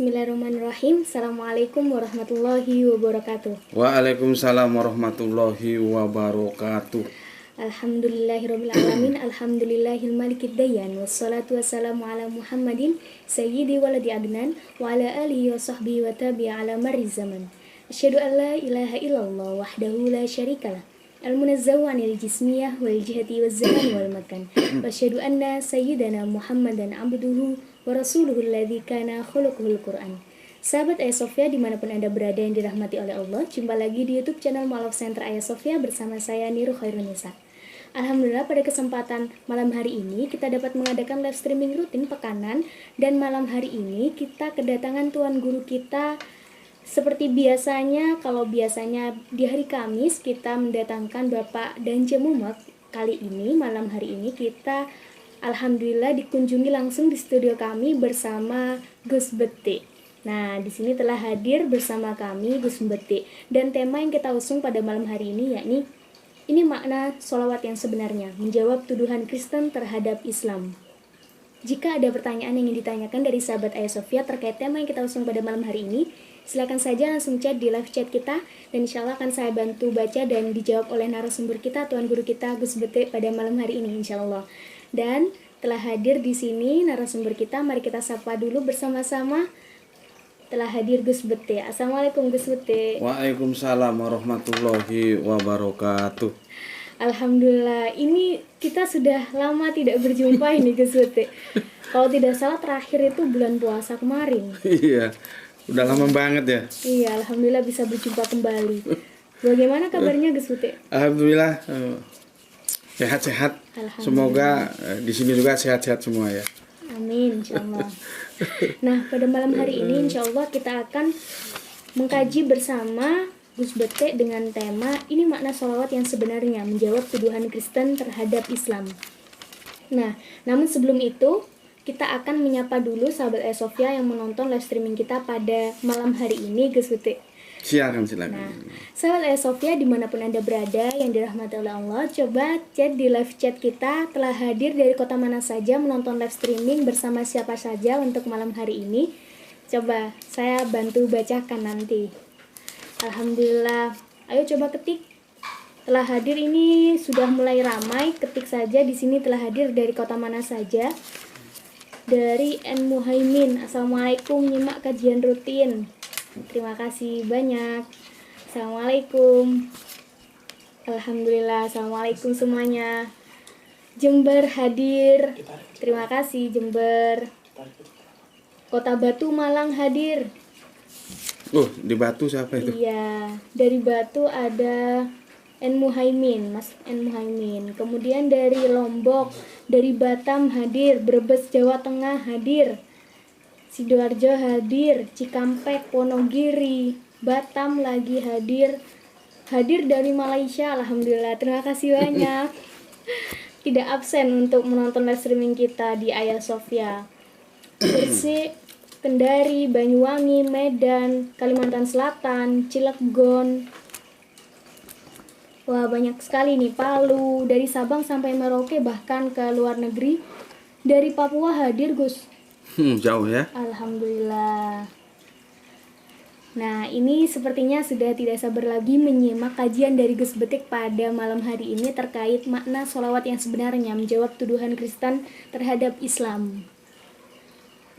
Bismillahirrahmanirrahim. Assalamualaikum warahmatullahi wabarakatuh. Waalaikumsalam warahmatullahi wabarakatuh. Alhamdulillahirabbil alamin. Alhamdulillahil malikid dayyan. Wassalatu wassalamu ala Muhammadin sayyidi waladi adnan wa ala alihi wa sahbihi wa tabi'a ala marri zaman. Asyhadu an la ilaha illallah wahdahu la syarikalah. Al-munazzahu 'anil jismiyah wal jihati waz zaman wal makan. Wa asyhadu anna sayyidana Muhammadan abduhu wa rasuluhu alladzi kana khuluquhul Qur'an. Sahabat Ayah Sofia dimanapun Anda berada yang dirahmati oleh Allah, jumpa lagi di YouTube channel Mu'alaf Center Ayah Sofia bersama saya Niru Khairunisa. Alhamdulillah pada kesempatan malam hari ini kita dapat mengadakan live streaming rutin pekanan, dan malam hari ini kita kedatangan tuan guru kita. Seperti biasanya, kalau biasanya di hari Kamis kita mendatangkan Bapak Danje Mumak, kali ini malam hari ini kita alhamdulillah dikunjungi langsung di studio kami bersama Gus Beti. Nah, di sini telah hadir bersama kami Gus Beti, dan tema yang kita usung pada malam hari ini yakni ini makna sholawat yang sebenarnya, menjawab tuduhan Kristen terhadap Islam. Jika ada pertanyaan yang ingin ditanyakan dari sahabat Ayah Sofia terkait tema yang kita usung pada malam hari ini, silakan saja langsung chat di live chat kita, dan insya Allah akan saya bantu baca dan dijawab oleh narasumber kita, Tuan Guru kita Gus Beti pada malam hari ini insya Allah. Dan telah hadir di sini narasumber kita, mari kita sapa dulu bersama-sama. Telah hadir Gus Beti. Assalamualaikum Gus Beti. Waalaikumsalam warahmatullahi wabarakatuh. Alhamdulillah, ini kita sudah lama tidak berjumpa ini Gus Beti. Kalau tidak salah terakhir itu bulan puasa kemarin. Iya, udah lama banget ya. Iya, alhamdulillah bisa berjumpa kembali. Bagaimana kabarnya Gus Beti? Alhamdulillah sehat-sehat. Semoga di sini juga sehat-sehat semua ya. Amin, insyaallah. Nah, pada malam hari ini insyaallah kita akan mengkaji bersama Gus Beti dengan tema ini makna sholawat yang sebenarnya, menjawab tuduhan Kristen terhadap Islam. Nah, namun sebelum itu kita akan menyapa dulu sahabat Ayah Sofia yang menonton live streaming kita pada malam hari ini Gus Beti. Silakan. Nah, sahabat Ayah Sofia dimanapun Anda berada yang dirahmati oleh Allah, coba chat di live chat kita telah hadir dari kota mana saja menonton live streaming bersama siapa saja untuk malam hari ini. Coba saya bantu bacakan nanti. Alhamdulillah. Ayo coba ketik. Telah hadir ini sudah mulai ramai. Ketik saja di sini telah hadir dari kota mana saja. Dari N Muhaimin. Assalamualaikum, nyimak kajian rutin. Terima kasih banyak. Assalamualaikum. Alhamdulillah. Assalamualaikum semuanya. Jember hadir. Terima kasih Jember. Kota Batu Malang hadir. Di Batu siapa itu? Iya, dari Batu ada N Muhaimin, Mas N Muhaimin. Kemudian dari Lombok, dari Batam hadir, Brebes Jawa Tengah hadir, Sidoarjo hadir, Cikampek, Wonogiri, Batam lagi hadir dari Malaysia. Alhamdulillah, terima kasih banyak. Tidak absen untuk menonton live streaming kita di Ayah Sofia. Gresik, Kendari, Banyuwangi, Medan, Kalimantan Selatan, Cilegon. Wah, banyak sekali nih. Palu, dari Sabang sampai Merauke, bahkan ke luar negeri. Dari Papua hadir Gus. Jauh ya. Alhamdulillah. Nah, ini sepertinya sudah tidak sabar lagi menyimak kajian dari Gus Beti pada malam hari ini terkait makna sholawat yang sebenarnya, menjawab tuduhan Kristen terhadap Islam.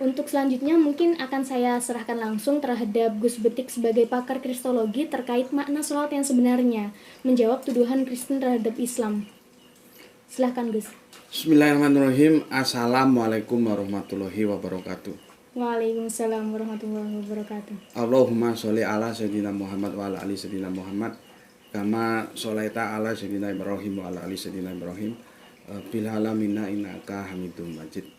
Untuk selanjutnya mungkin akan saya serahkan langsung terhadap Gus Beti sebagai pakar kristologi terkait makna sholawat yang sebenarnya, menjawab tuduhan Kristen terhadap Islam. Silahkan Gus. Bismillahirrahmanirrahim. Assalamualaikum warahmatullahi wabarakatuh. Waalaikumsalam warahmatullahi wabarakatuh. Allahumma sholli ala sayyidina Muhammad wa ala ali sayyidina Muhammad kama sholaita ala sayyidina Ibrahim wa ala ali sayyidina Ibrahim fil alamin innaka Hamidum Majid.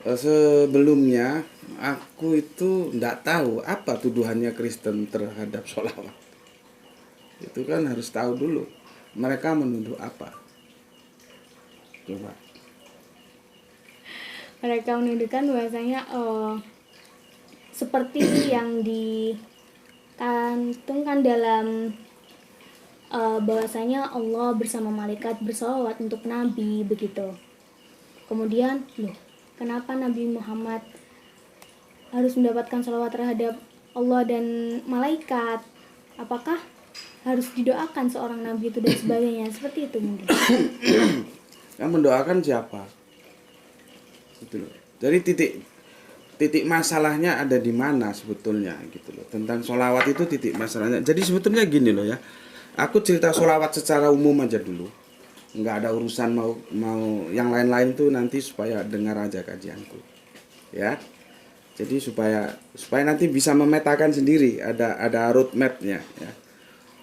Sebelumnya aku itu tidak tahu apa tuduhannya Kristen terhadap sholawat. Itu kan harus tahu dulu mereka menuduh apa. Coba. Mereka menuduhkan bahwasanya seperti yang dicantumkan dalam bahwasanya Allah bersama malaikat bersolawat untuk Nabi begitu. Kemudian, kenapa Nabi Muhammad harus mendapatkan sholawat terhadap Allah dan malaikat? Apakah harus didoakan seorang nabi itu dan sebagainya? Seperti itu mungkin. Yang mendoakan siapa? Gitu loh. Jadi titik masalahnya ada di mana sebetulnya gitu loh. Tentang sholawat itu titik masalahnya. Jadi sebetulnya gini loh ya. Aku cerita sholawat secara umum aja dulu. Nggak ada urusan mau yang lain-lain tuh nanti supaya dengar aja kajianku. Ya. Jadi supaya nanti bisa memetakan sendiri, ada roadmap-nya ya.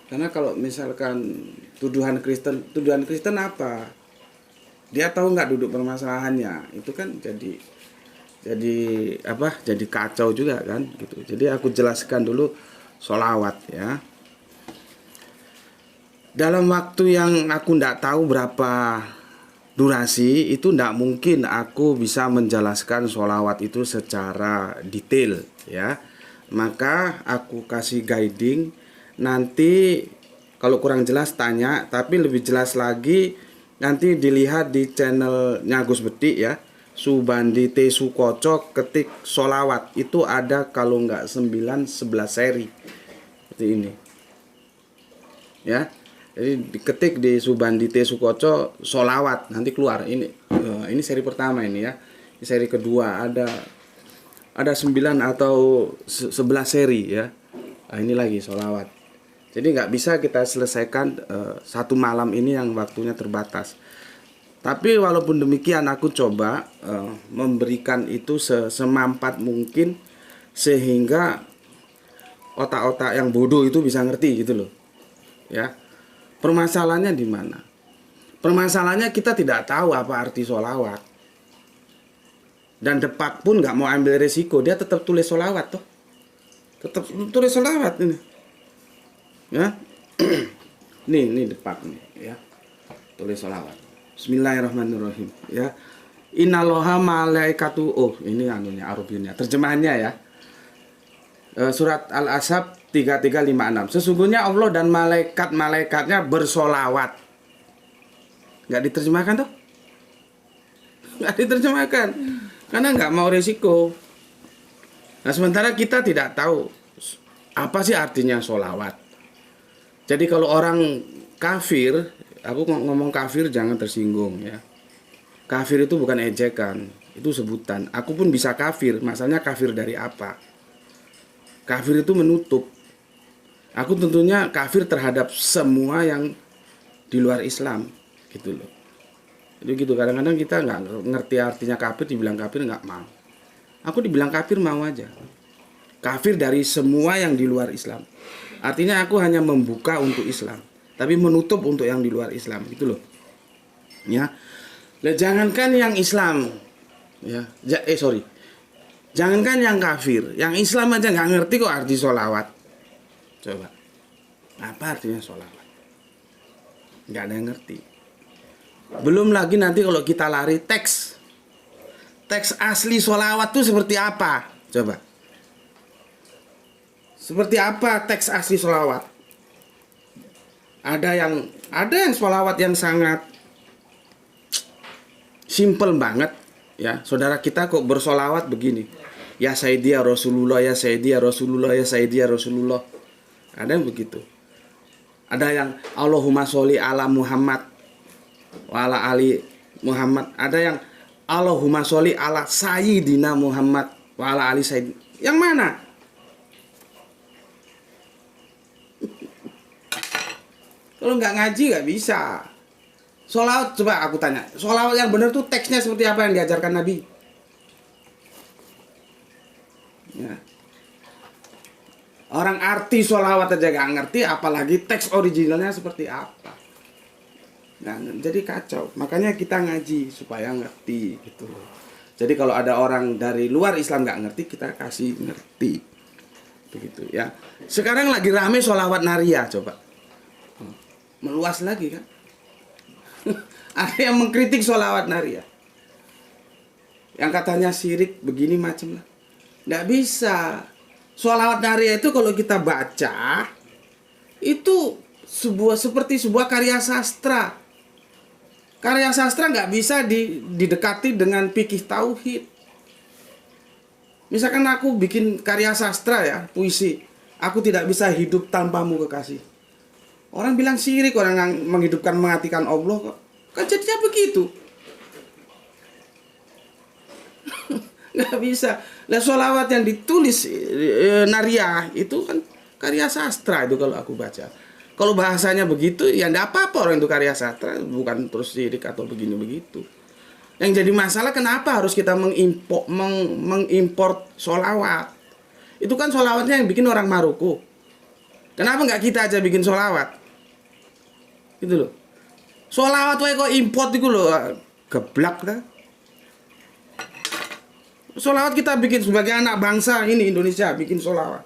Karena kalau misalkan tuduhan Kristen apa? Dia tahu nggak duduk permasalahannya? Itu kan jadi kacau juga kan gitu. Jadi aku jelaskan dulu sholawat ya. Dalam waktu yang aku nggak tahu berapa durasi, itu nggak mungkin aku bisa menjelaskan sholawat itu secara detail ya. Maka aku kasih guiding. Nanti kalau kurang jelas tanya, tapi lebih jelas lagi nanti dilihat di channelnya Gus Betik ya. Subandi T. Sukoco ketik sholawat. Itu ada kalau nggak 9-11 seri seperti ini ya. Jadi diketik di Subandi T. Sukoco sholawat, nanti keluar ini seri pertama ini ya. Di seri kedua ada 9 atau 11 seri ya. Nah, ini lagi sholawat. Jadi nggak bisa kita selesaikan satu malam ini yang waktunya terbatas. Tapi walaupun demikian aku coba memberikan itu semampat mungkin sehingga otak-otak yang bodoh itu bisa ngerti gitu loh. Ya. Permasalahannya di mana? Permasalahannya kita tidak tahu apa arti sholawat. Dan Depak pun nggak mau ambil resiko, dia tetap tulis sholawat tuh. Tetap tulis sholawat ini. Ya. nih Depak nih ya. Tulis sholawat. Bismillahirrahmanirrahim ya. Innallaha malaikatu, ini anunya Arabinya, terjemahannya ya. Surat Al-Ahzab 3356. Sesungguhnya Allah dan malaikat-malaikatnya bersolawat. Nggak diterjemahkan tuh? Nggak diterjemahkan. Karena nggak mau resiko. Nah sementara kita tidak tahu apa sih artinya solawat. Jadi kalau orang kafir, aku ngomong kafir jangan tersinggung ya. Kafir itu bukan ejekan, itu sebutan. Aku pun bisa kafir, masalahnya kafir dari apa? Kafir itu menutup. Aku tentunya kafir terhadap semua yang di luar Islam, gitu loh. Jadi gitu, kadang-kadang kita nggak ngerti artinya kafir, dibilang kafir nggak mau. Aku dibilang kafir mau aja. Kafir dari semua yang di luar Islam. Artinya aku hanya membuka untuk Islam, tapi menutup untuk yang di luar Islam, gitu loh. Ya, jangankan yang Islam, ya, jangankan yang kafir, yang Islam aja nggak ngerti kok arti sholawat. Coba, apa artinya sholawat? Nggak ada yang ngerti. Belum lagi nanti kalau kita lari teks asli sholawat itu seperti apa? Coba, seperti apa teks asli sholawat? Ada yang sholawat yang sangat simple banget. Ya, saudara kita kok bersolawat begini. Ya Sayyidi ya Rasulullah, ya Sayyidi ya Rasulullah, ya Sayyidi ya Rasulullah. Ada yang begitu. Ada yang Allahumma sholli ala Muhammad wa ala ali Muhammad. Ada yang Allahumma sholli ala Sayyidina Muhammad wa ala ali Sayyid. Yang mana? Kalau nggak ngaji nggak bisa. Sholawat, coba aku tanya, sholawat yang benar tuh teksnya seperti apa yang diajarkan Nabi? Ya. Orang arti sholawat aja gak ngerti, apalagi teks originalnya seperti apa. Nah, jadi kacau. Makanya kita ngaji supaya ngerti gitu. Jadi kalau ada orang dari luar Islam gak ngerti, kita kasih ngerti. Begitu ya. Sekarang lagi rame sholawat Nariyah, coba. Meluas lagi kan. Ada yang mengkritik sholawat Nariyah, yang katanya syirik begini macam lah. Nggak bisa. Sholawat Nariyah itu kalau kita baca itu seperti sebuah karya sastra. Karya sastra nggak bisa didekati dengan fikih tauhid. Misalkan aku bikin karya sastra ya, puisi. Aku tidak bisa hidup tanpamu kekasih. Orang bilang syirik, orang yang menghidupkan mematikan Allah kok. Kan jadinya begitu. Nggak bisa. Lah sholawat yang ditulis Nariyah itu kan karya sastra itu kalau aku baca. Kalau bahasanya begitu ya enggak apa-apa orang itu karya sastra, bukan terus syirik atau begini begitu. Yang jadi masalah kenapa harus kita mengimport sholawat? Itu kan sholawatnya yang bikin orang Maroko. Kenapa nggak kita aja bikin sholawat? Gitu loh. Sholawat wae kok import itu loh, geblak dah. Sholawat kita bikin sebagai anak bangsa ini Indonesia bikin sholawat.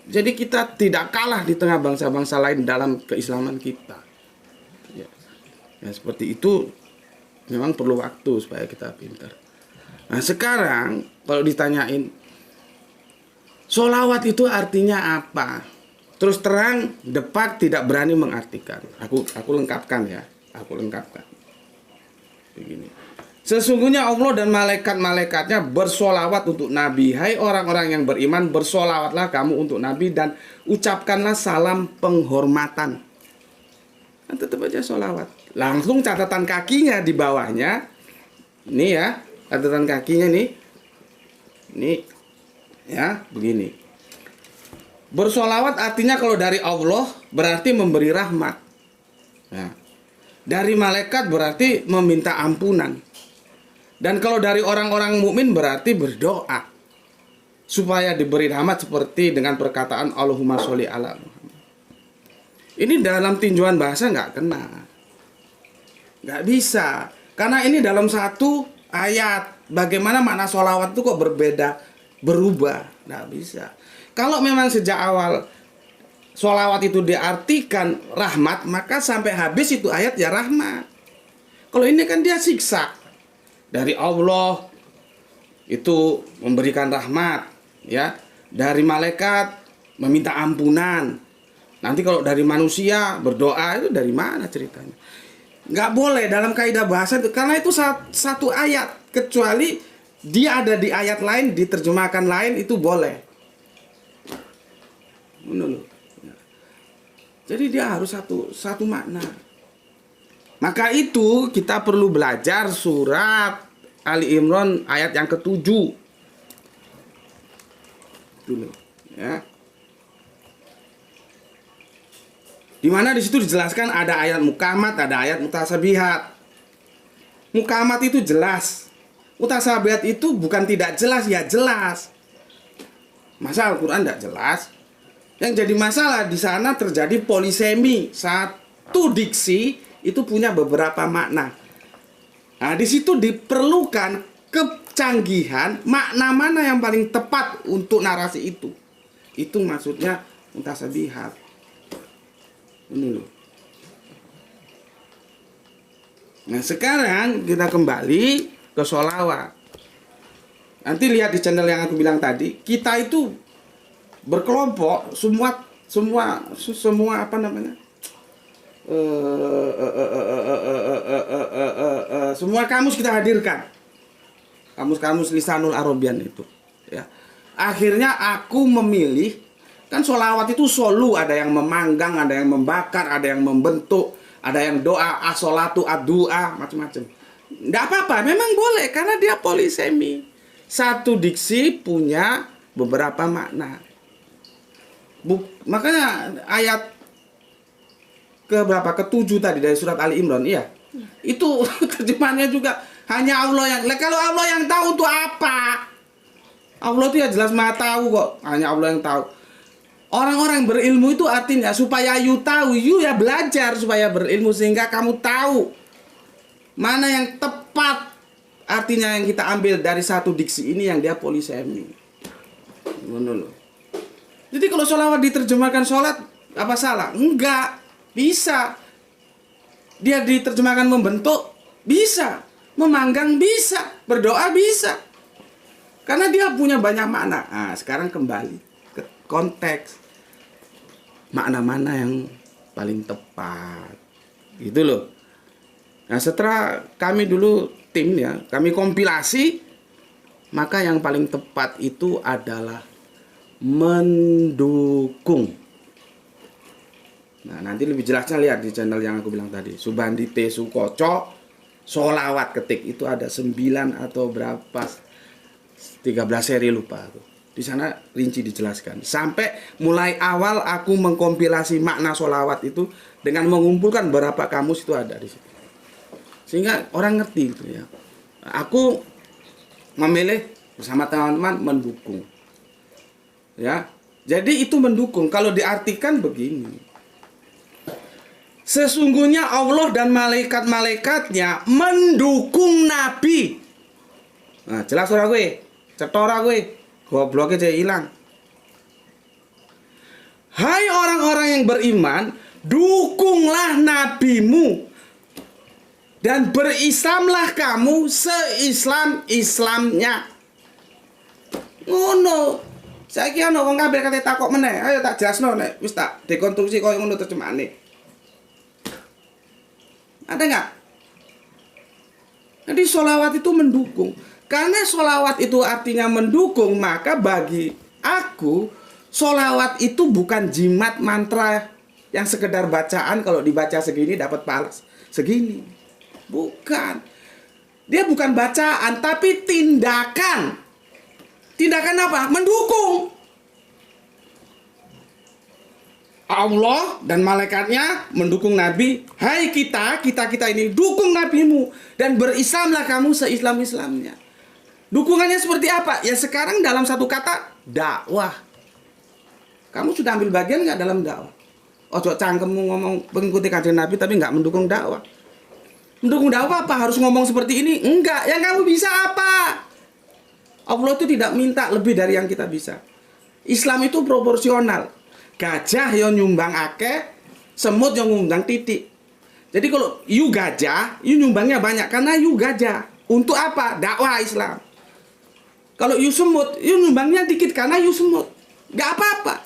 Jadi kita tidak kalah di tengah bangsa-bangsa lain dalam keislaman kita. Ya, seperti itu. Memang perlu waktu supaya kita pintar. Nah sekarang kalau ditanyain sholawat itu artinya apa? Terus terang Depak tidak berani mengartikan. Aku lengkapkan ya. Aku lengkapkan. Begini. Sesungguhnya Allah dan malaikat-malaikatnya bersolawat untuk Nabi. Hai orang-orang yang beriman, bersolawatlah kamu untuk Nabi dan ucapkanlah salam penghormatan. Kan tetap aja solawat. Langsung catatan kakinya di bawahnya. Ini ya, catatan kakinya nih. Ini ya, begini. Bersolawat artinya kalau dari Allah berarti memberi rahmat. Ya. Dari malaikat berarti meminta ampunan. Dan kalau dari orang-orang mukmin berarti berdoa supaya diberi rahmat seperti dengan perkataan Allahumma sholli ala Muhammad. Ini dalam tinjauan bahasa nggak kena. Nggak bisa. Karena ini dalam satu ayat. Bagaimana makna sholawat itu kok berbeda, berubah. Nggak bisa. Kalau memang sejak awal sholawat itu diartikan rahmat, maka sampai habis itu ayat ya rahmat. Kalau ini kan dia siksa. Dari Allah itu memberikan rahmat. Ya. Dari malaikat meminta ampunan. Nanti kalau dari manusia berdoa itu dari mana ceritanya? Nggak boleh dalam kaidah bahasa itu. Karena itu satu ayat. Kecuali dia ada di ayat lain, diterjemahkan lain itu boleh. Menurut. Jadi dia harus satu makna. Maka itu kita perlu belajar surat Ali Imran ayat yang ke-7. Dulu, ya. Di mana di situ dijelaskan ada ayat mukamat, ada ayat mutasabihat. Mukamat itu jelas. Mutasabihat itu bukan tidak jelas, ya jelas. Masa Al-Quran tidak jelas? Yang jadi masalah di sana terjadi polisemi. Satu diksi itu punya beberapa makna. Nah, di situ diperlukan kecanggihan makna mana yang paling tepat untuk narasi itu. Itu maksudnya mutasabihat. Ini loh. Nah sekarang kita kembali ke sholawat. Nanti lihat di channel yang aku bilang tadi, kita itu berkelompok, semua apa namanya? Semua kamus kita hadirkan. Kamus-kamus Lisanul Arabian itu, ya. Akhirnya aku memilih. Kan sholawat itu solu, ada yang memanggang, ada yang membakar, ada yang membentuk, ada yang doa, as-sholatu, ad-du'a, macam-macam. Nggak apa-apa, memang boleh, karena dia polisemi. Satu diksi punya beberapa makna. Makanya ayat ke-7 tadi dari surat Ali Imran, iya. Itu terjemahannya juga hanya Allah yang... Kalau Allah yang tahu itu apa? Allah itu ya jelas maha tahu kok, hanya Allah yang tahu. Orang-orang berilmu itu artinya supaya you tahu, you ya belajar supaya berilmu sehingga kamu tahu mana yang tepat. Artinya yang kita ambil dari satu diksi ini yang dia polisemi. Jadi kalau sholawat diterjemahkan sholat, apa salah? Enggak, bisa. Dia diterjemahkan membentuk, bisa. Memanggang bisa, berdoa bisa. Karena dia punya banyak makna. Nah, sekarang kembali ke konteks. Makna mana yang paling tepat gitu loh. Nah setelah kami dulu tim ya, kami kompilasi maka yang paling tepat itu adalah mendukung. Nah, nanti lebih jelasnya lihat di channel yang aku bilang tadi, Subandite Sukoco Solawat, ketik itu ada 9 atau berapa 13 seri lupa aku. Di sana rinci dijelaskan. Sampai mulai awal aku mengkompilasi makna solawat itu dengan mengumpulkan beberapa kamus itu ada di situ. Sehingga orang ngerti gitu ya. Aku memilih bersama teman-teman mendukung. Ya. Jadi itu mendukung. Kalau diartikan begini. Sesungguhnya Allah dan malaikat-malaikatnya mendukung Nabi. Nah, jelas ora gue? Cetora gue. Gobloknya jadi hilang. Hai orang-orang yang beriman, dukunglah nabimu dan berislamlah kamu seislam-islamnya. Ngono. Saiki ana wong kabeh kate takok meneh. Ayo tak jelasno nek wis tak dekonstruksi koyo ngono terjemahane. Ada nggak? Jadi sholawat itu mendukung. Karena sholawat itu artinya mendukung, maka bagi aku sholawat itu bukan jimat mantra yang sekedar bacaan, kalau dibaca segini dapat pahala segini. Bukan. Dia bukan bacaan, tapi tindakan. Tindakan apa? Mendukung. Allah dan malaikatnya mendukung Nabi. Hai kita ini dukung nabimu dan berislamlah kamu seislam-islamnya. Dukungannya seperti apa? Ya sekarang dalam satu kata, dakwah. Kamu sudah ambil bagian nggak dalam dakwah? Ojo cangkemmu ngomong mengikuti kanjeng Nabi tapi nggak mendukung dakwah. Mendukung dakwah apa? Harus ngomong seperti ini? Enggak. Yang kamu bisa apa? Allah itu tidak minta lebih dari yang kita bisa. Islam itu proporsional. Gajah yang nyumbang akeh, semut yang nyumbang titik. Jadi kalau you gajah, you nyumbangnya banyak karena you gajah. Untuk apa? Dakwah Islam. Kalau you semut, you nyumbangnya dikit karena you semut. Gak apa-apa.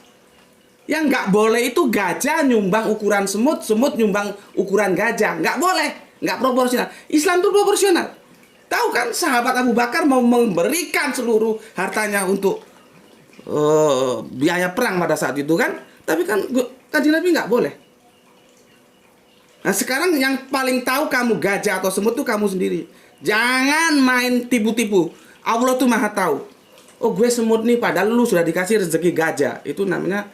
Yang gak boleh itu gajah nyumbang ukuran semut, semut nyumbang ukuran gajah. Gak boleh. Gak proporsional. Islam itu proporsional. Tahu kan sahabat Abu Bakar mau memberikan seluruh hartanya untuk biaya perang pada saat itu kan, tapi kan kanjeng Nabi nggak boleh. Nah sekarang yang paling tahu kamu gajah atau semut tuh kamu sendiri. Jangan main tipu-tipu. Allah tuh maha tahu. Oh gue semut nih, padahal lu sudah dikasih rezeki gajah. Itu namanya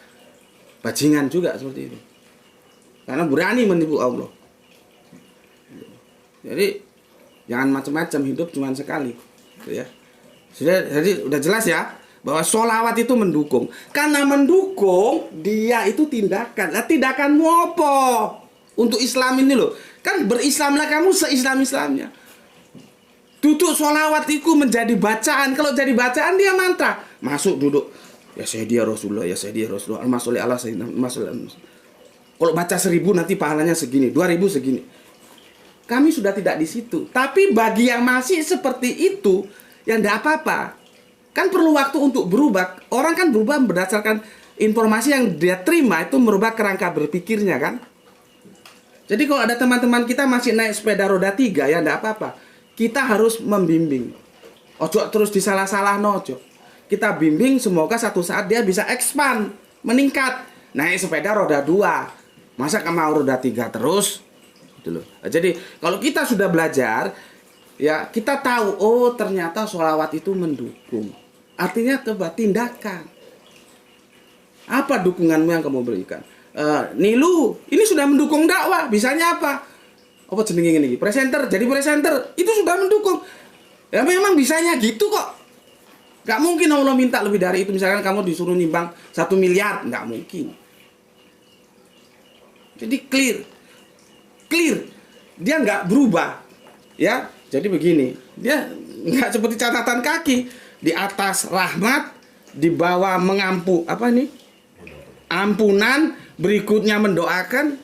bajingan juga seperti itu. Karena berani menipu Allah. Jadi jangan macam-macam, hidup cuma sekali, ya. Jadi udah jelas ya bahwa sholawat itu mendukung. Karena mendukung, dia itu tindakan. Nah, tindakanmu apa? Untuk Islam ini loh. Kan berislamlah kamu seislam-islamnya. Duduk sholawat itu menjadi bacaan. Kalau jadi bacaan dia mantra. Masuk duduk. Ya Sayyidina Rasulullah, ya Sayyidina Rasulullah. Al-Masuli ala Sayyidina. Kalau baca 1000 nanti pahalanya segini. 2000 segini. Kami sudah tidak di situ. Tapi bagi yang masih seperti itu, yang tidak apa-apa. Kan perlu waktu untuk berubah. Orang kan berubah berdasarkan informasi yang dia terima, itu merubah kerangka berpikirnya kan. Jadi kalau ada teman-teman kita masih naik sepeda roda 3, ya enggak apa-apa. Kita harus membimbing. Ojo terus disalah-salah ojo. Kita bimbing, semoga satu saat dia bisa expand, meningkat. Naik sepeda roda 2. Masa mau roda 3 terus? Gitu loh. Jadi kalau kita sudah belajar, ya kita tahu, oh ternyata sholawat itu mendukung. Artinya coba tindakan. Apa dukunganmu yang kamu berikan? Nilu, ini sudah mendukung dakwah. Bisanya apa? Apa jenenge ini? Presenter, jadi presenter. Itu sudah mendukung. Ya memang bisanya gitu kok. Gak mungkin Allah minta lebih dari itu. Misalkan kamu disuruh nimbang 1 miliar. Gak mungkin. Jadi clear. Dia gak berubah. Ya, jadi begini. Dia gak seperti catatan kaki. Di atas rahmat, di bawah ampunan, berikutnya mendoakan.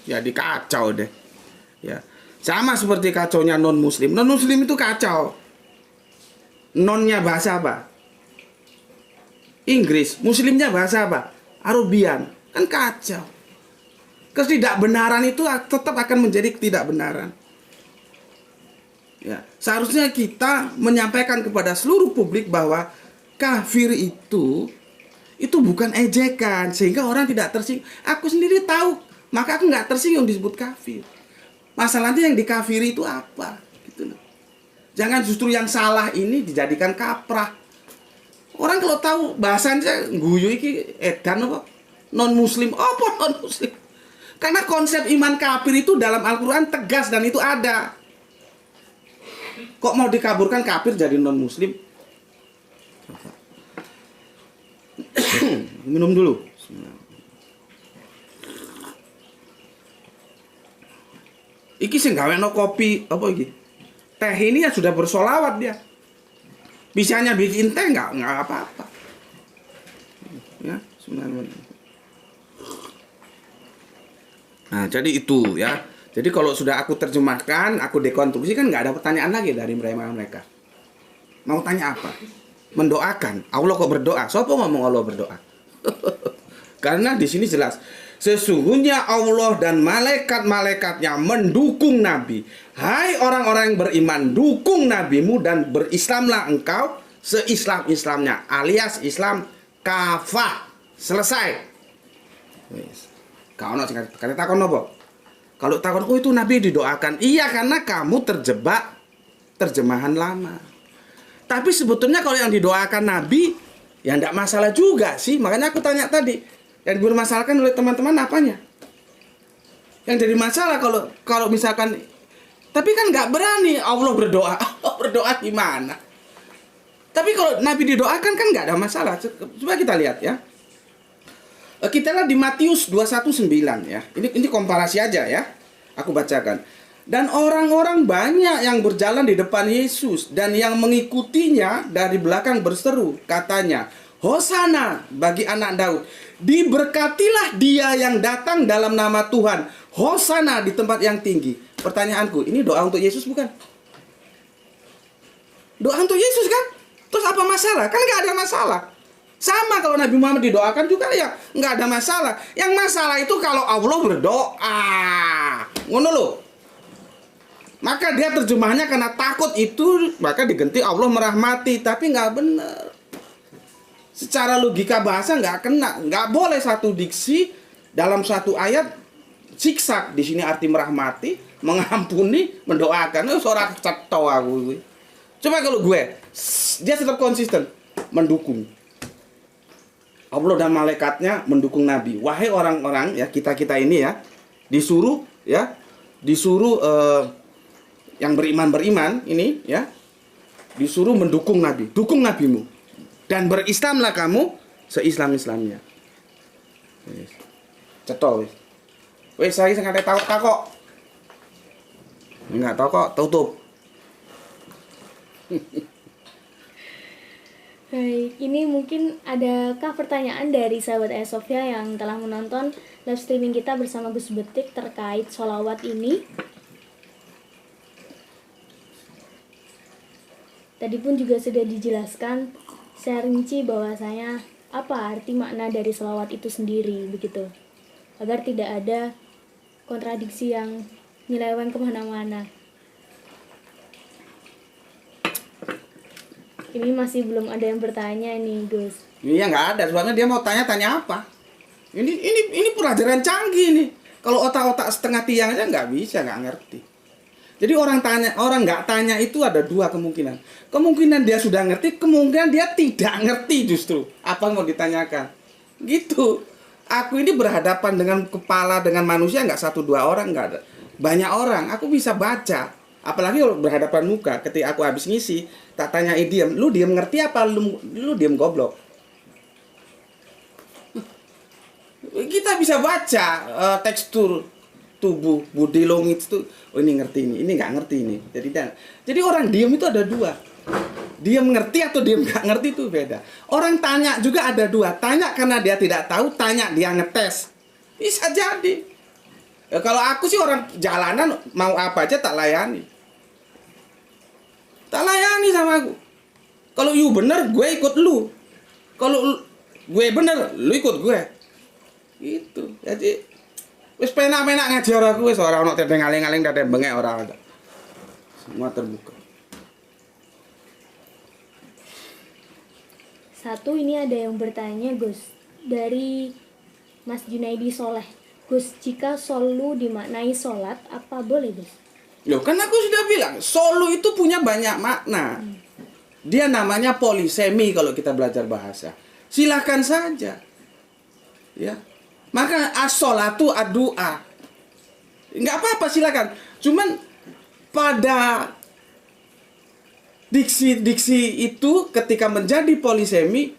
Jadi kacau deh. Ya, sama seperti kacaunya non muslim. Non muslim itu kacau. Nonnya bahasa apa? Inggris. Muslimnya bahasa apa? Arabian. Kan kacau. Ketidakbenaran itu tetap akan menjadi ketidakbenaran. Ya, seharusnya kita menyampaikan kepada seluruh publik bahwa kafir itu bukan ejekan sehingga orang tidak tersinggung. Aku sendiri tahu, maka aku nggak tersinggung disebut kafir. Masalahnya yang dikafiri itu apa? Gitu loh. Jangan justru yang salah ini dijadikan kaprah. Orang kalau tahu bahasanya guyu iki edan apa? Non muslim. Apa non muslim? Karena konsep iman kafir itu dalam Al-Qur'an tegas dan itu ada. Kok mau dikaburkan kafir jadi non muslim? Minum dulu. Iki sing gawekno kopi apa iki? Teh ini ya sudah bersolawat dia. Bisanya bikin teh nggak apa-apa. Ya, sebenarnya. Nah, jadi itu ya. Jadi kalau sudah aku terjemahkan, aku dekonstruksi kan nggak ada pertanyaan lagi dari mereka. Mau tanya apa? Mendoakan. Allah kok berdoa? Siapa ngomong Allah berdoa? Karena di sini jelas. Sesungguhnya Allah dan malaikat-malaikatnya mendukung Nabi. Hai orang-orang yang beriman, dukung nabimu dan berislamlah engkau seislam-islamnya. Alias Islam kafah. Selesai. Kau nak kata takon apa? Kalau takon, oh itu Nabi didoakan. Iya, karena kamu terjebak terjemahan lama. Tapi sebetulnya kalau yang didoakan Nabi, ya enggak masalah juga sih. Makanya aku tanya tadi, yang dipermasalahkan oleh teman-teman apanya? Yang jadi masalah kalau misalkan, tapi kan nggak berani Allah berdoa. Allah berdoa gimana? Tapi kalau Nabi didoakan kan nggak ada masalah. Coba kita lihat ya. Kita lihat di Matius 21:9 ya. Ini komparasi aja ya. Aku bacakan. Dan orang-orang banyak yang berjalan di depan Yesus dan yang mengikutinya dari belakang berseru, katanya, Hosana bagi anak Daud. Diberkatilah dia yang datang dalam nama Tuhan. Hosana di tempat yang tinggi. Pertanyaanku, ini doa untuk Yesus bukan? Doa untuk Yesus kan? Terus apa masalah? Kan nggak ada masalah. Sama kalau Nabi Muhammad didoakan juga ya nggak ada masalah. Yang masalah itu kalau Allah berdoa. Ngono loh. Maka dia terjemahnya karena takut itu maka diganti Allah merahmati, tapi nggak benar. Secara logika bahasa nggak kena, nggak boleh satu diksi dalam satu ayat siksa. Di sini arti merahmati, mengampuni, mendoakan. Itu seorang ceto aku. Coba kalau gue, dia tetap konsisten mendukung. Allah dan malaikatnya mendukung Nabi. Wahai orang-orang ya kita ini ya disuruh yang beriman ini ya disuruh mendukung Nabi, dukung nabimu dan berislamlah kamu seislam-islamnya. Cetol. Wes saya nggak tahu kok. Nggak tahu kok, tutup. Baik, ini mungkin adakah pertanyaan dari sahabat Ayasofya yang telah menonton live streaming kita bersama Gus Betik terkait sholawat ini? Tadi pun juga sudah dijelaskan secara rinci bahwasanya apa arti makna dari sholawat itu sendiri begitu, agar tidak ada kontradiksi yang nyeleweng kemana-mana. Ini masih belum ada yang bertanya nih, Gus. Iya nggak ada, soalnya dia mau tanya apa? Ini pelajaran canggih nih. Kalau otak-otak setengah tiang aja nggak bisa, nggak ngerti. Jadi orang nggak tanya itu ada dua kemungkinan. Kemungkinan dia sudah ngerti, kemungkinan dia tidak ngerti justru apa yang mau ditanyakan. Gitu. Aku ini berhadapan dengan kepala dengan manusia nggak 1-2 orang, nggak ada. Banyak orang. Aku bisa baca. Apalagi kalau berhadapan muka, ketika aku habis ngisi, tak tanya diem, lu diem ngerti apa lu diem goblok? Kita bisa baca tekstur tubuh budi langit itu, oh ini ngerti ini nggak ngerti ini. Jadi orang diem itu ada dua, diem ngerti atau diem nggak ngerti itu beda. Orang tanya juga ada dua, tanya karena dia tidak tahu, tanya dia ngetes, bisa jadi. Ya, kalau aku sih orang jalanan mau apa aja tak layani. Tak layani sama aku. Kalau you bener, gue ikut lu. Kalau gue bener, lu ikut gue. Gitu. Jadi wis penak-penak ngajar aku wis ora ono teteng aling-aling teteng bengek ora ada. Semua terbuka. Satu, ini ada yang bertanya Gus, dari Mas Junaidi Soleh. Gus, jika solu dimaknai sholat, apa boleh Gus? Loh, kan aku sudah bilang, solu itu punya banyak makna. Dia namanya polisemi kalau kita belajar bahasa. Silakan saja. Ya. Maka as-sholatu ad-du'a. Enggak apa-apa, silakan. Cuman pada diksi itu ketika menjadi polisemi,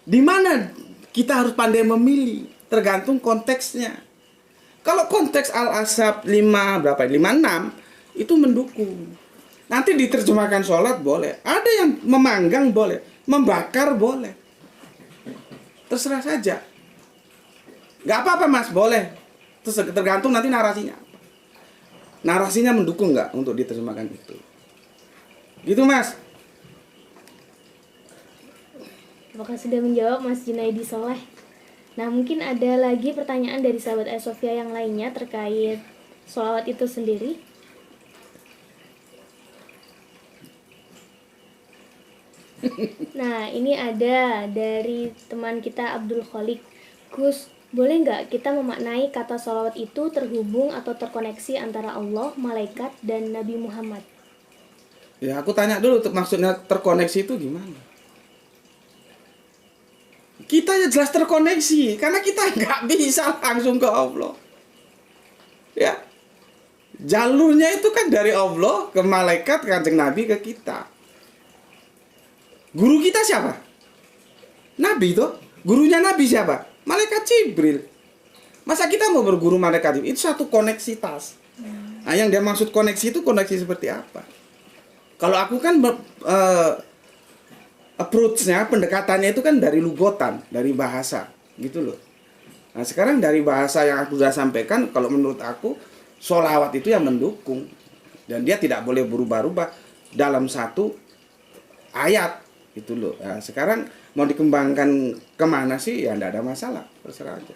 di mana kita harus pandai memilih, tergantung konteksnya. Kalau konteks Al-Ahzab 56 itu mendukung. Nanti diterjemahkan sholat boleh. Ada yang memanggang boleh. Membakar boleh. Terserah saja. Gak apa-apa mas, boleh. Tergantung nanti narasinya. Narasinya mendukung gak untuk diterjemahkan itu. Gitu mas. Apakah sudah menjawab Mas Junaidi Soleh? Nah, mungkin ada lagi pertanyaan dari sahabat Sofia yang lainnya terkait sholawat itu sendiri. Nah, ini ada dari teman kita Abdul Kholik. Gus, boleh nggak kita memaknai kata sholawat itu terhubung atau terkoneksi antara Allah, malaikat, dan Nabi Muhammad? Ya aku tanya dulu, maksudnya terkoneksi itu gimana? Kita ya jelas terkoneksi, karena kita nggak bisa langsung ke Allah. Ya, jalurnya itu kan dari Allah ke malaikat, ke kanjeng Nabi, ke kita. Guru kita siapa? Nabi itu. Gurunya Nabi siapa? Malaikat Jibril. Masa kita mau berguru malaikat Jibril? Itu satu koneksitas. Nah, yang dia maksud koneksi itu koneksi seperti apa? Kalau aku kan approach-nya, pendekatannya itu kan dari lugotan, dari bahasa, gitu loh. Nah, sekarang dari bahasa yang aku sudah sampaikan, kalau menurut aku, sholawat itu yang mendukung. Dan dia tidak boleh berubah-ubah dalam satu ayat. Itu loh. Nah, sekarang mau dikembangkan kemana sih? Ya tidak ada masalah, terserah aja.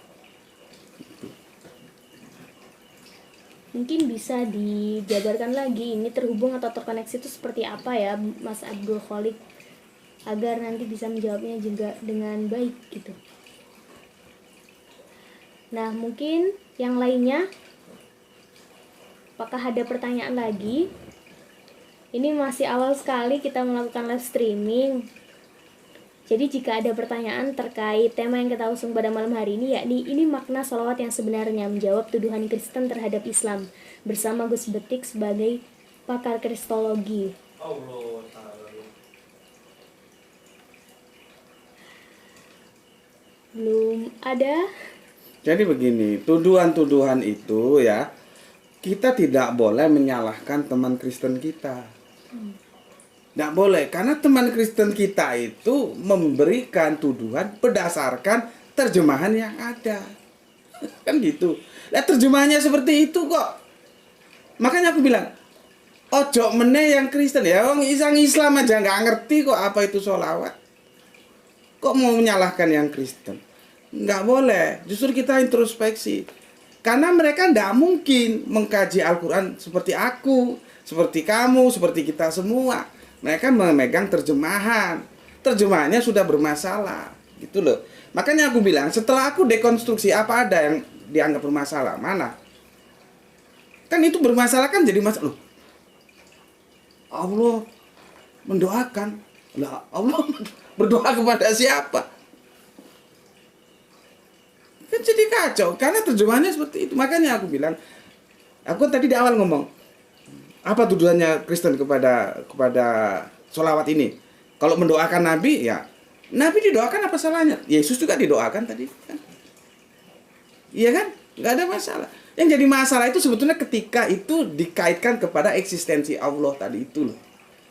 Mungkin bisa dijabarkan lagi ini terhubung atau terkoneksi itu seperti apa ya, Mas Abdul Kholik, agar nanti bisa menjawabnya juga dengan baik gitu. Nah, mungkin yang lainnya, apakah ada pertanyaan lagi? Ini masih awal sekali kita melakukan live streaming. Jadi jika ada pertanyaan terkait tema yang kita usung pada malam hari ini, yakni ini makna sholawat yang sebenarnya, menjawab tuduhan Kristen terhadap Islam, bersama Gus Betik sebagai pakar kristologi. Belum ada. Jadi begini, tuduhan-tuduhan itu ya, kita tidak boleh menyalahkan teman Kristen kita. Tidak boleh, karena teman Kristen kita itu memberikan tuduhan berdasarkan terjemahan yang ada. Kan gitu. Nah, terjemahannya seperti itu kok. Makanya aku bilang, ojo meneh yang Kristen. Ya orang Islam aja nggak ngerti kok apa itu sholawat. Kok mau menyalahkan yang Kristen? Nggak boleh. Justru kita introspeksi. Karena mereka tidak mungkin mengkaji Al-Quran seperti aku, seperti kamu, seperti kita semua. Mereka memegang terjemahan. Terjemahannya sudah bermasalah. Gitu loh. Makanya aku bilang, setelah aku dekonstruksi apa ada yang dianggap bermasalah, mana? Kan itu bermasalah kan jadi masalah. Loh, Allah mendoakan. Lah, Allah berdoa kepada siapa? Kan jadi kacau karena terjemahannya seperti itu. Makanya aku bilang, aku tadi di awal ngomong, apa tuduhannya Kristen kepada sholawat ini? Kalau mendoakan Nabi, ya Nabi didoakan, apa salahnya? Yesus juga didoakan tadi kan? Iya kan? Nggak ada masalah. Yang jadi masalah itu sebetulnya ketika itu dikaitkan kepada eksistensi Allah tadi itu loh.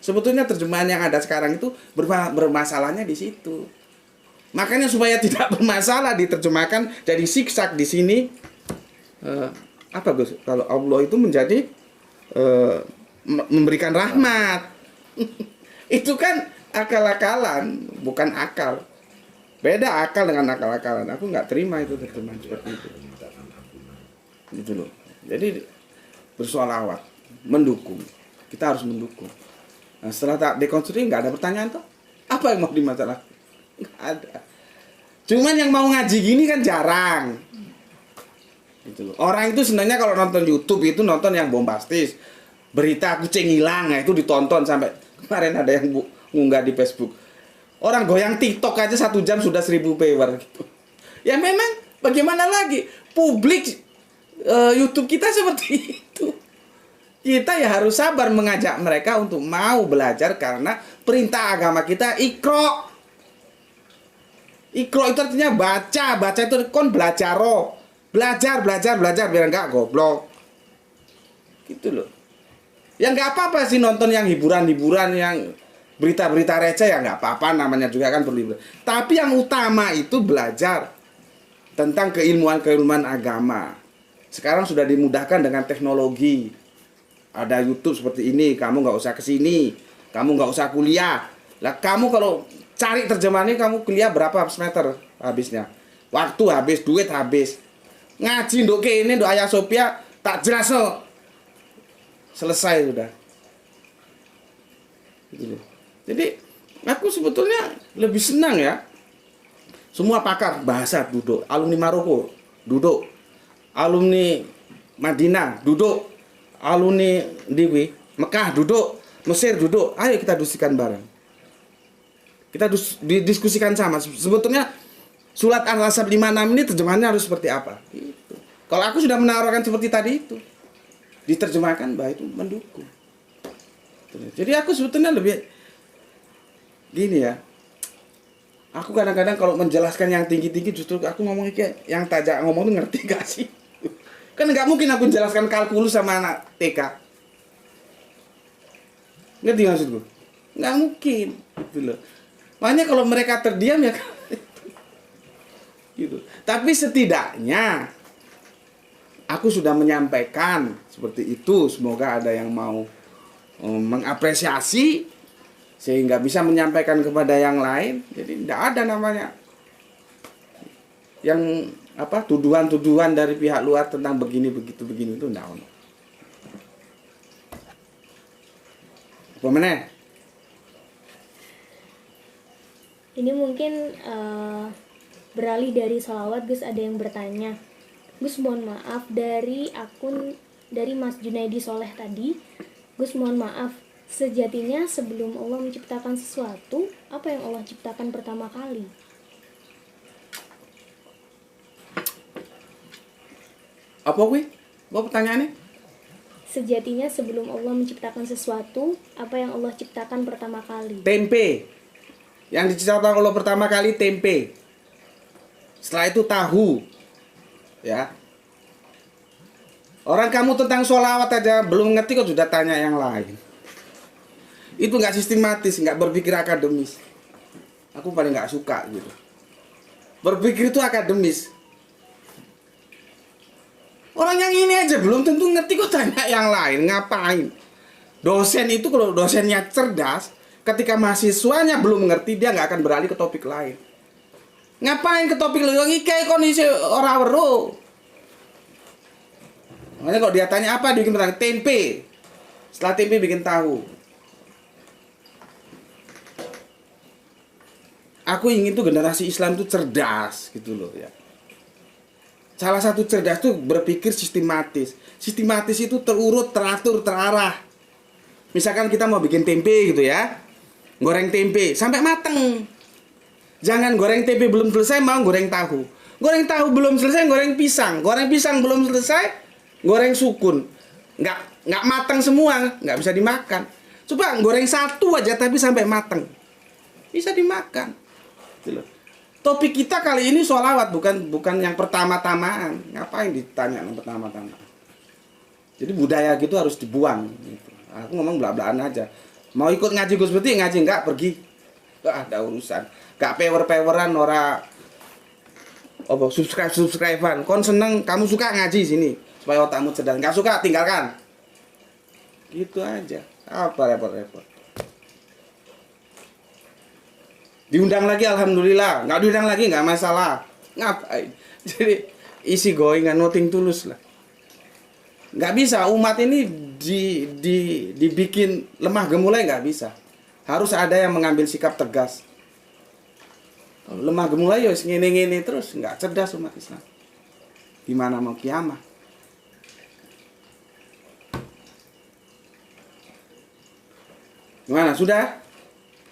Sebetulnya terjemahan yang ada sekarang itu bermasalahnya di situ. Makanya supaya tidak bermasalah diterjemahkan jadi siksak di sini. Apa Gus? Kalau Allah itu menjadi memberikan rahmat. Itu kan akal-akalan, bukan akal. Beda akal dengan akal-akalan. Aku nggak terima itu terjemahan seperti itu. Gitu loh. Jadi bersolawat, mendukung. Kita harus mendukung. Nah, setelah tak dekonstruksi nggak ada pertanyaan tuh. Apa yang mau dimasalah? Nggak ada. Cuman yang mau ngaji gini kan jarang. Gitu loh. Orang itu sebenarnya kalau nonton YouTube itu nonton yang bombastis. Berita kucing hilang, nah itu ditonton sampai kemarin ada yang ngunggah di Facebook. Orang goyang TikTok aja 1 jam sudah 1000 viewer gitu. Ya memang bagaimana lagi? Publik YouTube kita seperti itu. Kita ya harus sabar mengajak mereka untuk mau belajar karena perintah agama kita Iqra. Iqra itu artinya baca, baca itu kon belajar roh. Belajar biar enggak goblok. Gitu loh. Ya nggak apa-apa sih nonton yang hiburan-hiburan yang berita-berita receh ya nggak apa-apa, namanya juga kan perlu. Tapi yang utama itu belajar tentang keilmuan agama. Sekarang sudah dimudahkan dengan teknologi. Ada YouTube seperti ini, kamu nggak usah kesini, kamu nggak usah kuliah. Lah kamu kalau cari terjemahannya kamu kuliah berapa semester habisnya? Waktu habis, duit habis. Ngaji ndok kene ndok Ayah Sophia tak jelas no. Selesai sudah. Gitu. Jadi aku sebetulnya lebih senang ya. Semua pakar bahasa duduk, alumni Maroko duduk, alumni Madinah duduk, alumni di Mekah duduk, Mesir duduk. Ayo kita diskusikan bareng. Kita diskusikan sama. Sebetulnya surat Al-Ahzab 56 ini terjemahannya harus seperti apa? Gitu. Kalau aku sudah menawarkan seperti tadi itu, diterjemahkan bahwa itu mendukung. Jadi aku sebetulnya lebih gini ya. Aku kadang-kadang kalau menjelaskan yang tinggi-tinggi justru aku ngomong kayak yang tajak ngomong tuh ngerti gak sih? Kan nggak mungkin aku menjelaskan kalkulus sama anak TK. Ngerti maksudku? Nggak mungkin, gitu loh. Makanya kalau mereka terdiam ya gitu. Tapi setidaknya aku sudah menyampaikan seperti itu. Semoga ada yang mau mengapresiasi sehingga bisa menyampaikan kepada yang lain. Jadi tidak ada namanya yang apa tuduhan-tuduhan dari pihak luar tentang begini begitu begini itu tidak ono. Apa meneh? Ini mungkin beralih dari sholawat, Gus, ada yang bertanya. Gus, mohon maaf dari akun dari Mas Junaidi Soleh tadi. Gus, mohon maaf, sejatinya sebelum Allah menciptakan sesuatu, apa yang Allah ciptakan pertama kali? Apa kuwi? Apa pertanyaannya? Sejatinya sebelum Allah menciptakan sesuatu, apa yang Allah ciptakan pertama kali? Tempe. Yang diciptakan Allah pertama kali tempe. Setelah itu tahu. Ya. Orang kamu tentang sholawat aja belum ngerti kok sudah tanya yang lain. Itu nggak sistematis, nggak berpikir akademis. Aku paling nggak suka gitu. Berpikir itu akademis. Orang yang ini aja belum tentu ngerti kok tanya yang lain, ngapain? Dosen itu kalau dosennya cerdas, ketika mahasiswanya belum ngerti dia nggak akan beralih ke topik lain. Ngapain ke topik lain? Iki kondisi ora weruh. Makanya kalau dia tanya apa, dia bikin pertanyaan tempe. Setelah tempe bikin tahu. Aku ingin tuh generasi Islam tuh cerdas gitu loh ya. Salah satu cerdas tuh berpikir sistematis. Sistematis itu terurut, teratur, terarah. Misalkan kita mau bikin tempe gitu ya. Goreng tempe sampai mateng. Jangan goreng tempe belum selesai mau goreng tahu. Goreng tahu belum selesai goreng pisang. Goreng pisang belum selesai goreng sukun. Nggak mateng semua, nggak bisa dimakan. Coba goreng satu aja tapi sampai mateng. Bisa dimakan. Gitu loh. Topik kita kali ini sholawat, bukan yang pertama-tamaan. Ngapain ditanya yang pertama-tama? Jadi budaya gitu harus dibuang. Gitu. Aku ngomong belak-belakan aja. Mau ikut ngaji Gus Beti, ngaji enggak, pergi. Gak ada urusan. Gak pewer-peweran, ora subscribe-an. Kon seneng, kamu suka ngaji sini. Supaya otakmu cerdas. Gak suka, tinggalkan. Gitu aja. Apa repot-repot. Diundang lagi alhamdulillah, nggak diundang lagi nggak masalah. Ngapain? Jadi isi going and nothing tulus lah. Nggak bisa, umat ini dibikin lemah gemulai nggak bisa. Harus ada yang mengambil sikap tegas. Kalau lemah gemulai ya ngene-ngene terus, nggak cerdas umat Islam. Gimana mau kiamah? Gimana? Sudah?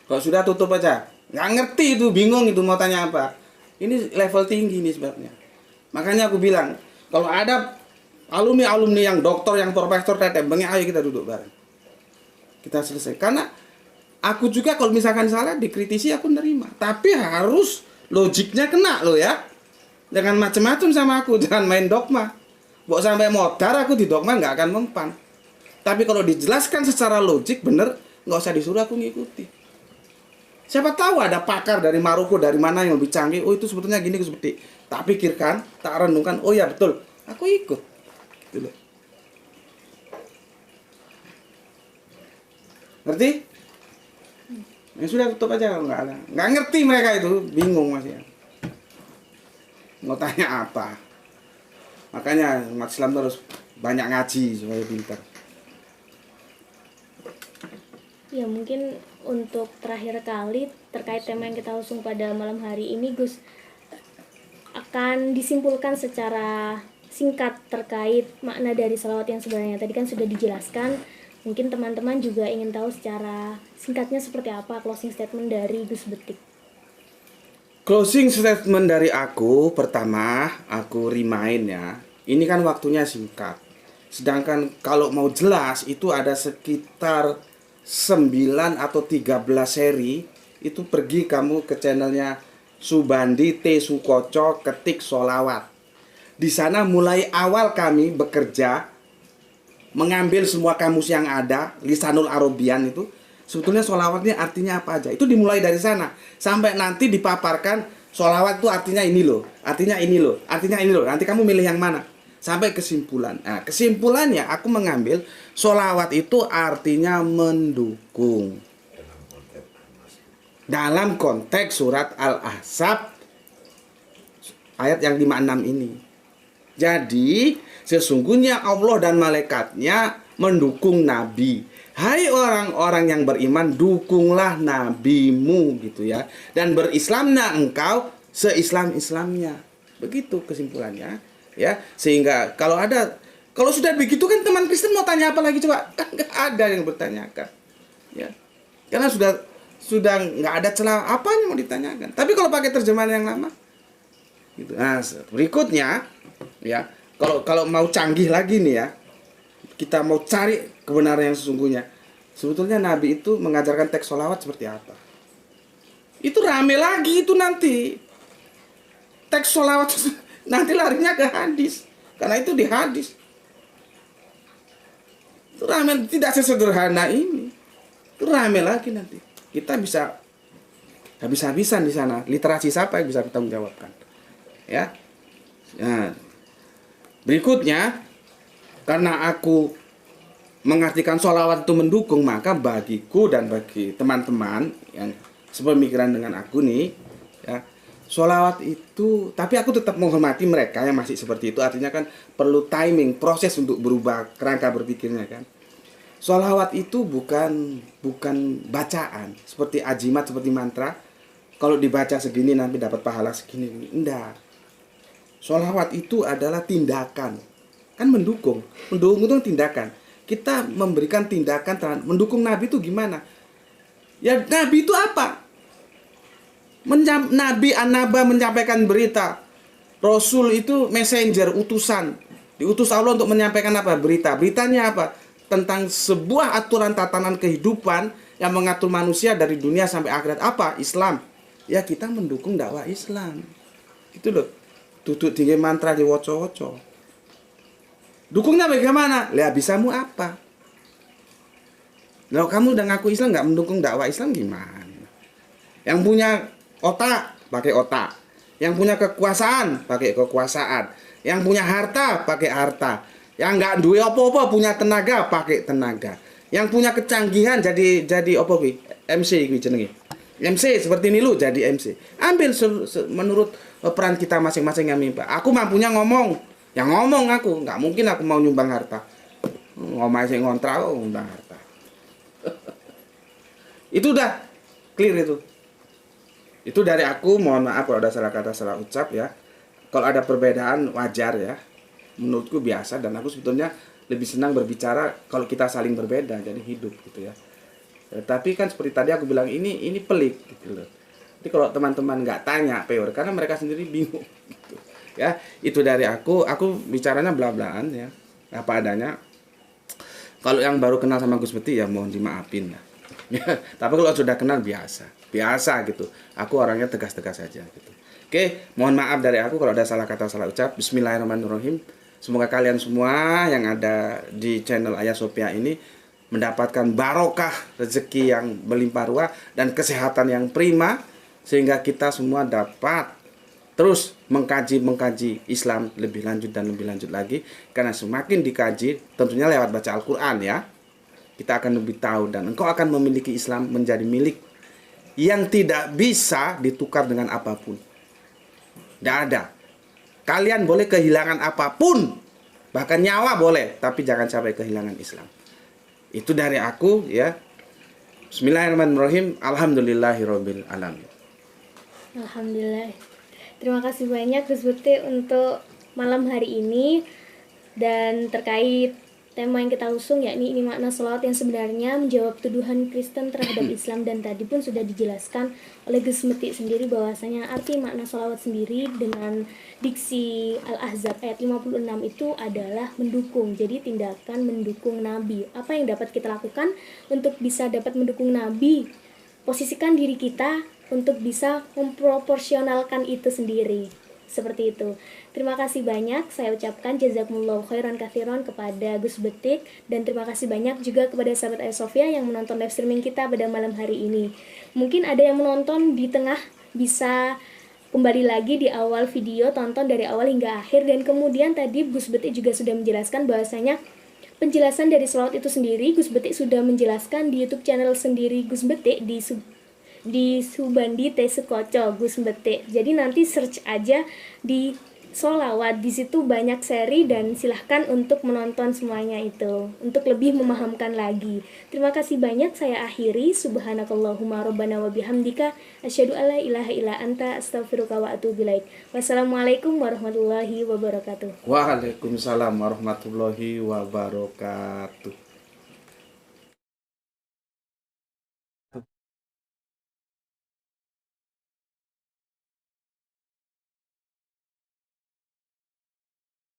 Kalau sudah tutup aja. Nggak ngerti itu, bingung itu mau tanya apa. Ini level tinggi nih sebabnya. Makanya aku bilang, kalau ada alumni-alumni yang doktor, yang profesor, ayo kita duduk bareng. Kita selesai. Karena aku juga kalau misalkan salah dikritisi aku nerima. Tapi harus logiknya kena loh ya. Jangan macam-macam sama aku, jangan main dogma. Bawa sampai modar aku di dogma nggak akan mempan. Tapi kalau dijelaskan secara logik bener, nggak usah disuruh aku ngikuti. Siapa tahu ada pakar dari Maroko, dari mana yang lebih canggih. Oh itu sebetulnya gini, seperti. Tak pikirkan, tak renungkan. Oh ya betul, aku ikut. Gitu loh. Ngerti? Ya sudah tutup aja kalau nggak ada. Nggak ngerti mereka itu, bingung masih. Mau tanya apa? Makanya umat Islam harus banyak ngaji supaya pintar. Ya mungkin untuk terakhir kali terkait tema yang kita usung pada malam hari ini, Gus, akan disimpulkan secara singkat terkait makna dari sholawat yang sebenarnya. Tadi kan sudah dijelaskan, mungkin teman-teman juga ingin tahu secara singkatnya seperti apa closing statement dari Gus Betik. Closing statement dari aku, pertama aku remind ya, ini kan waktunya singkat. Sedangkan kalau mau jelas itu ada sekitar 9 atau 13 seri. Itu pergi kamu ke channelnya Subandi T. Sukoco, ketik sholawat. Di sana mulai awal kami bekerja mengambil semua kamus yang ada, Lisanul Arabian itu. Sebetulnya sholawatnya artinya apa aja. Itu dimulai dari sana. Sampai nanti dipaparkan sholawat itu artinya ini loh. Artinya ini loh. Artinya ini loh. Nanti kamu milih yang mana. Sampai kesimpulan. Nah, kesimpulannya aku mengambil sholawat itu artinya mendukung. Dalam konteks surat Al-Ahzab ayat yang 56 ini. Jadi sesungguhnya Allah dan malaikatnya mendukung Nabi. Hai orang-orang yang beriman, dukunglah nabimu gitu ya. Dan berislamlah engkau seislam-islamnya. Begitu kesimpulannya ya. Sehingga kalau sudah begitu kan teman Kristen mau tanya apa lagi coba? Kan nggak ada yang bertanyakan. Ya. Karena sudah nggak ada celah apa yang mau ditanyakan. Tapi kalau pakai terjemahan yang lama gitu. Nah, berikutnya ya, kalau mau canggih lagi nih ya, kita mau cari kebenaran yang sesungguhnya. Sebetulnya Nabi itu mengajarkan teks sholawat seperti apa. Itu rame lagi itu nanti. Teks sholawat nanti larinya ke hadis. Karena itu di hadis. Itu rame, tidak sesederhana ini. Itu rame lagi nanti. Kita bisa habis-habisan di sana. Literasi siapa yang bisa bertanggung jawabkan. Ya. Nah, berikutnya, karena aku mengartikan sholawat itu mendukung, maka bagiku dan bagi teman-teman yang sepemikiran dengan aku nih, ya, sholawat itu, tapi aku tetap menghormati mereka yang masih seperti itu. Artinya kan perlu timing, proses untuk berubah kerangka berpikirnya kan. Sholawat itu bukan bacaan seperti ajimat, seperti mantra. Kalau dibaca segini nanti dapat pahala segini, enggak. Sholawat itu adalah tindakan, kan mendukung itu tindakan. Kita memberikan tindakan terhadap mendukung Nabi itu gimana? Ya Nabi itu apa? Nabi An-Naba menyampaikan berita. Rasul itu messenger, utusan. Diutus Allah untuk menyampaikan apa? Berita. Beritanya apa? Tentang sebuah aturan tatanan kehidupan yang mengatur manusia dari dunia sampai akhirat. Apa? Islam. Ya kita mendukung dakwah Islam. Itu loh. Duduk tinggi mantra di woco-woco. Dukungnya bagaimana? Lihat bisamu apa? Kalau kamu udah ngaku Islam nggak mendukung dakwah Islam gimana? Yang punya otak pakai otak, yang punya kekuasaan pakai kekuasaan, yang punya harta pakai harta, yang nggak duwe apa-apa punya tenaga pakai tenaga, yang punya kecanggihan jadi apa bi? MC gitu jenenge. MC seperti ini lu jadi MC. Ambil menurut peran kita masing-masing yang mimpi. Aku mampunya ngomong. Yang ngomong aku, nggak mungkin aku mau nyumbang harta. omahe sing ngontrak kok ngundang harta. Itu udah clear itu. Itu dari aku, mohon maaf kalau ada salah kata, salah ucap ya. Kalau ada perbedaan wajar ya. Menurutku biasa, dan aku sebetulnya lebih senang berbicara kalau kita saling berbeda, jadi hidup gitu ya. Tapi kan seperti tadi aku bilang, ini pelik gitu loh. Jadi kalau teman-teman nggak tanya peor, karena mereka sendiri bingung gitu. Ya, itu dari aku bicaranya bla-blaan ya. Apa adanya. Kalau yang baru kenal sama Gus Beti ya mohon dimaafin ya. Tapi kalau sudah kenal biasa gitu. Aku orangnya tegas-tegas saja gitu. Oke, mohon maaf dari aku kalau ada salah kata, salah ucap. Bismillahirrahmanirrahim. Semoga kalian semua yang ada di channel Ayah Sophia ini mendapatkan barokah rezeki yang berlimpah ruah dan kesehatan yang prima, sehingga kita semua dapat terus mengkaji Islam lebih lanjut dan lebih lanjut lagi. Karena semakin dikaji, tentunya lewat baca Al-Quran ya, kita akan lebih tahu, dan engkau akan memiliki Islam menjadi milik yang tidak bisa ditukar dengan apapun. Tidak ada. Kalian boleh kehilangan apapun, bahkan nyawa boleh, tapi jangan sampai kehilangan Islam. Itu dari aku ya. Bismillahirrahmanirrahim. Alhamdulillahirabbil alamin. Alhamdulillah. Terima kasih banyak Gus Beti untuk malam hari ini, dan terkait tema yang kita usung yakni ini makna sholawat yang sebenarnya, menjawab tuduhan Kristen terhadap Islam. Dan tadi pun sudah dijelaskan oleh Gus Beti sendiri bahwasanya arti makna sholawat sendiri dengan diksi Al-Ahzab ayat 56 itu adalah mendukung. Jadi tindakan mendukung Nabi. Apa yang dapat kita lakukan untuk bisa dapat mendukung Nabi? Posisikan diri kita untuk bisa memproporsionalkan itu sendiri. Seperti itu. Terima kasih banyak saya ucapkan jazakumullahu khairan katsiran kepada Gus Betik, dan terima kasih banyak juga kepada sahabat Ayah Sophia yang menonton live streaming kita pada malam hari ini. Mungkin ada yang menonton di tengah, bisa kembali lagi di awal video, tonton dari awal hingga akhir. Dan kemudian tadi Gus Betik juga sudah menjelaskan bahwasanya penjelasan dari sholawat itu sendiri Gus Betik sudah menjelaskan di YouTube channel sendiri Gus Betik di Subandi Tesukoco Gus Betik. Jadi nanti search aja di sholawat, di situ banyak seri, dan silahkan untuk menonton semuanya itu untuk lebih memahamkan lagi. Terima kasih banyak, saya akhiri. Subhanakallahumma rabbana wa bihamdika asyhadu alla ilaha illa anta astaghfiruka wa atubu ilaik. Wassalamualaikum warahmatullahi wabarakatuh. Waalaikumsalam warahmatullahi wabarakatuh.